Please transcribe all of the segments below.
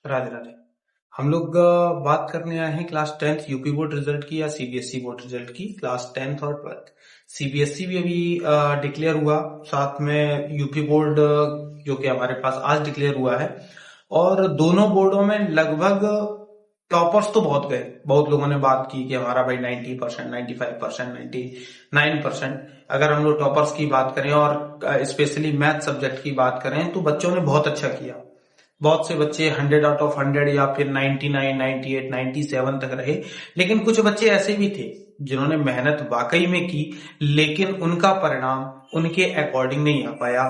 राधे राधे। हम लोग बात करने आए हैं class 10th UP board result की या सीबीएसई बोर्ड रिजल्ट की। क्लास 10th और 12th सीबीएसई भी अभी डिक्लेयर हुआ, साथ में यूपी बोर्ड जो कि हमारे पास आज डिक्लेयर हुआ है। और दोनों बोर्डों में लगभग टॉपर्स तो बहुत गए। बहुत लोगों ने बात की कि हमारा भाई 90%, 95%, 99%। अगर हम लोग टॉपर्स की बात करें और स्पेशली मैथ सब्जेक्ट की बात करें तो बच्चों ने बहुत अच्छा किया। बहुत से बच्चे 100 आउट ऑफ 100 या फिर 99, 98, 97 तक रहे। लेकिन कुछ बच्चे ऐसे भी थे जिन्होंने मेहनत वाकई में की, लेकिन उनका परिणाम उनके अकॉर्डिंग नहीं आ पाया।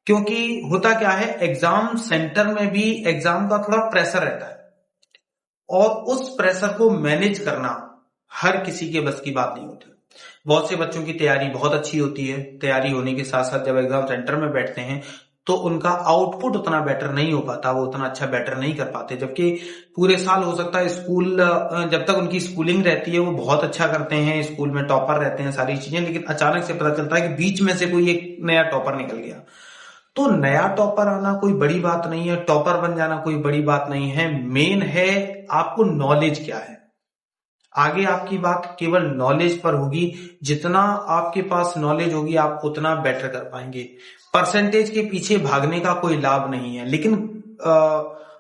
क्योंकि होता क्या है, एग्जाम सेंटर में भी एग्जाम का थोड़ा प्रेशर रहता है और उस प्रेशर को मैनेज करना हर किसी के बस की बात नहीं होती। बहुत से बच्चों की तैयारी बहुत अच्छी होती है, तैयारी होने के साथ साथ जब एग्जाम सेंटर में बैठते हैं तो उनका आउटपुट उतना बेटर नहीं हो पाता, वो उतना अच्छा बेटर नहीं कर पाते। जबकि पूरे साल हो सकता है स्कूल, जब तक उनकी स्कूलिंग रहती है वो बहुत अच्छा करते हैं, स्कूल में टॉपर रहते हैं, सारी चीजें। लेकिन अचानक से पता चलता है कि बीच में से कोई एक नया टॉपर निकल गया। तो नया टॉपर आना कोई बड़ी बात नहीं है, टॉपर बन जाना कोई बड़ी बात नहीं है। मेन है आपको नॉलेज क्या है। आगे आपकी बात केवल नॉलेज पर होगी। जितना आपके पास नॉलेज होगी आप उतना बेटर कर पाएंगे। परसेंटेज के पीछे भागने का कोई लाभ नहीं है। लेकिन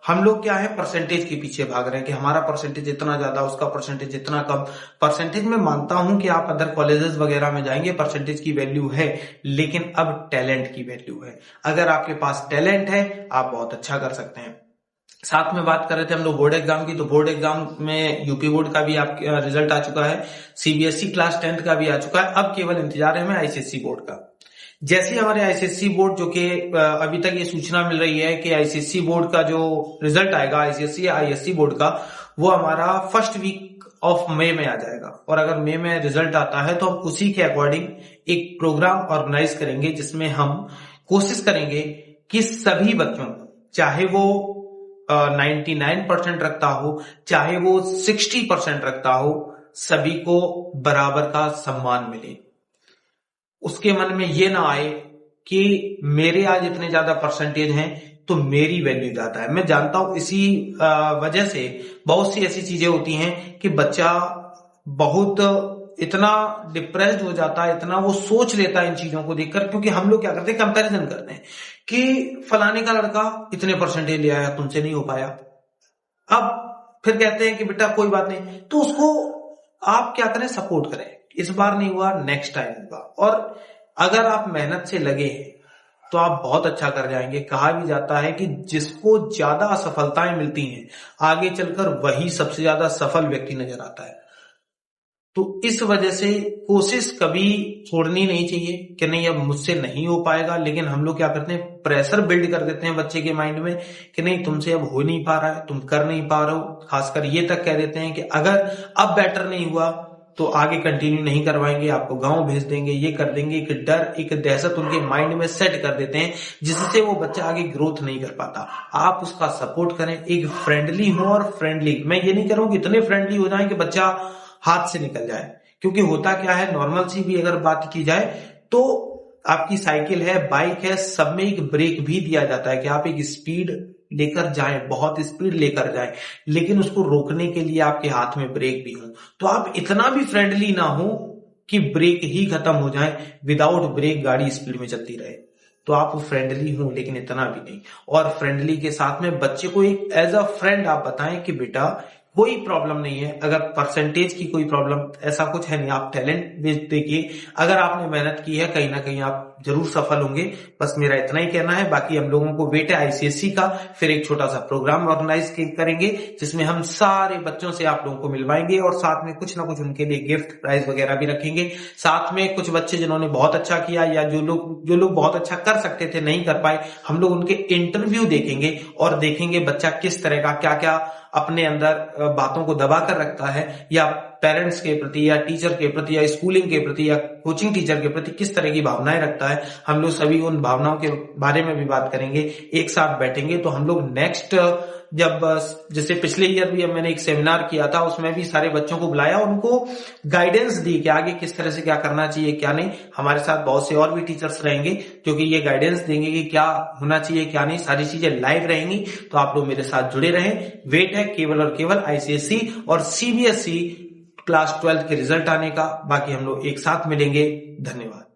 हम लोग क्या है, परसेंटेज के पीछे भाग रहे हैं कि हमारा परसेंटेज इतना ज्यादा, उसका परसेंटेज इतना कम। परसेंटेज में मानता हूं कि आप अदर कॉलेजेस वगैरह में जाएंगे, परसेंटेज की वैल्यू है, लेकिन अब टैलेंट की वैल्यू है। अगर आपके पास टैलेंट है आप बहुत अच्छा कर सकते हैं। साथ में बात कर रहे थे हम लोग बोर्ड एग्जाम की, तो बोर्ड एग्जाम में यूपी बोर्ड का भी आप रिजल्ट आ चुका है, सीबीएसई क्लास 10th का भी आ चुका है। अब केवल इंतजार है हमें आईसीएसई बोर्ड का। जैसे हमारे आईसीएसई बोर्ड, जो कि अभी तक ये सूचना मिल रही है कि आईसीएसई बोर्ड का जो रिजल्ट आएगा, आईसीएसई आईएससी बोर्ड का, वो हमारा फर्स्ट वीक ऑफ मई में आ जाएगा। और अगर मई में रिजल्ट आता है तो हम उसी के अकॉर्डिंग एक प्रोग्राम ऑर्गेनाइज करेंगे जिसमें हम कोशिश करेंगे कि सभी बच्चों, चाहे वो 99% रखता हो, चाहे वो 60% रखता हो, सभी को बराबर का सम्मान मिले। उसके मन में ये ना आए कि मेरे आज इतने ज्यादा परसेंटेज हैं तो मेरी वैल्यू ज्यादा है। मैं जानता हूं इसी वजह से बहुत सी ऐसी चीजें होती हैं कि बच्चा बहुत इतना डिप्रेस्ड हो जाता है, इतना वो सोच लेता है इन चीजों को देखकर। क्योंकि हम लोग क्या करते हैं, कंपैरिजन करते हैं कि फलाने का लड़का इतने परसेंटेज ले आया, तुमसे नहीं हो पाया। अब फिर कहते हैं कि बेटा कोई बात नहीं, तो उसको आप क्या करें, सपोर्ट करें। इस बार नहीं हुआ, नेक्स्ट टाइम होगा। और अगर आप मेहनत से लगे हैं तो आप बहुत अच्छा कर जाएंगे। कहा भी जाता है कि जिसको ज्यादा असफलताएं मिलती हैं आगे चलकर वही सबसे ज्यादा सफल व्यक्ति नजर आता है। तो इस वजह से कोशिश कभी छोड़नी नहीं चाहिए कि नहीं अब मुझसे नहीं हो पाएगा। लेकिन हम लोग क्या करते हैं, प्रेशर बिल्ड कर देते हैं बच्चे के माइंड में कि नहीं तुमसे अब हो नहीं पा रहा है, तुम कर नहीं पा रहे हो। खासकर ये तक कह देते हैं कि अगर अब बेटर नहीं हुआ तो आगे कंटिन्यू नहीं करवाएंगे, आपको गांव भेज देंगे, ये कर देंगे। एक डर, एक दहशत उनके माइंड में सेट कर देते हैं जिससे वो बच्चा आगे ग्रोथ नहीं कर पाता। आप उसका सपोर्ट करें, एक फ्रेंडली हो। और फ्रेंडली, मैं ये नहीं कह रहा हूं कि इतने फ्रेंडली हो जाए कि बच्चा हाथ से निकल जाए। क्योंकि होता क्या है, नॉर्मल सी भी अगर बात की जाए तो आपकी साइकिल है, बाइक है, सब में एक ब्रेक भी दिया जाता है कि आप एक स्पीड लेकर जाएं, बहुत स्पीड लेकर जाएं, लेकिन उसको रोकने के लिए आपके हाथ में ब्रेक भी हो। तो आप इतना भी फ्रेंडली ना हो कि ब्रेक ही खत्म हो जाए, विदाउट ब्रेक गाड़ी स्पीड में चलती रहे। तो आप फ्रेंडली हो लेकिन इतना भी नहीं। और फ्रेंडली के साथ में बच्चे को एक एज अ फ्रेंड आप बताएं कि बेटा कोई प्रॉब्लम नहीं है। अगर परसेंटेज की कोई प्रॉब्लम, ऐसा कुछ है नहीं, आप टैलेंट बेच देखिए। अगर आपने मेहनत की है कहीं ना कहीं आप जरूर सफल होंगे। बस मेरा इतना ही कहना है। बाकी हम लोगों को वेट है आईसीएसई का। फिर एक छोटा सा प्रोग्राम ऑर्गेनाइज करेंगे जिसमें हम सारे बच्चों से आप लोगों को मिलवाएंगे और साथ में कुछ ना कुछ उनके लिए गिफ्ट प्राइज वगैरह भी रखेंगे। साथ में कुछ बच्चे जिन्होंने बहुत अच्छा किया या जो लोग बहुत अच्छा कर सकते थे नहीं कर पाए, हम लोग उनके इंटरव्यू देखेंगे और देखेंगे बच्चा किस तरह का क्या क्या अपने अंदर बातों को दबा कर रखता है या पेरेंट्स के प्रति या टीचर के प्रति या स्कूलिंग के प्रति या कोचिंग टीचर के प्रति किस तरह की भावनाएं रखता है, हम लोग सभी उन भावनाओं के बारे में भी बात करेंगे। एक साथ बैठेंगे तो हम लोग नेक्स्ट, जब जैसे पिछले ईयर भी मैंने एक सेमिनार किया था, उसमें भी सारे बच्चों को बुलाया, उनको गाइडेंस दी कि आगे किस तरह से क्या करना चाहिए क्या नहीं। हमारे साथ बहुत से और भी टीचर्स रहेंगे जो कि ये गाइडेंस देंगे कि क्या होना चाहिए क्या नहीं, सारी चीजें लाइव रहेंगी। तो आप लोग मेरे साथ जुड़े रहें। वेट है केवल और केवल आईसीएसई और सीबीएसई क्लास 12 के रिजल्ट आने का। बाकी हम लोग एक साथ मिलेंगे। धन्यवाद।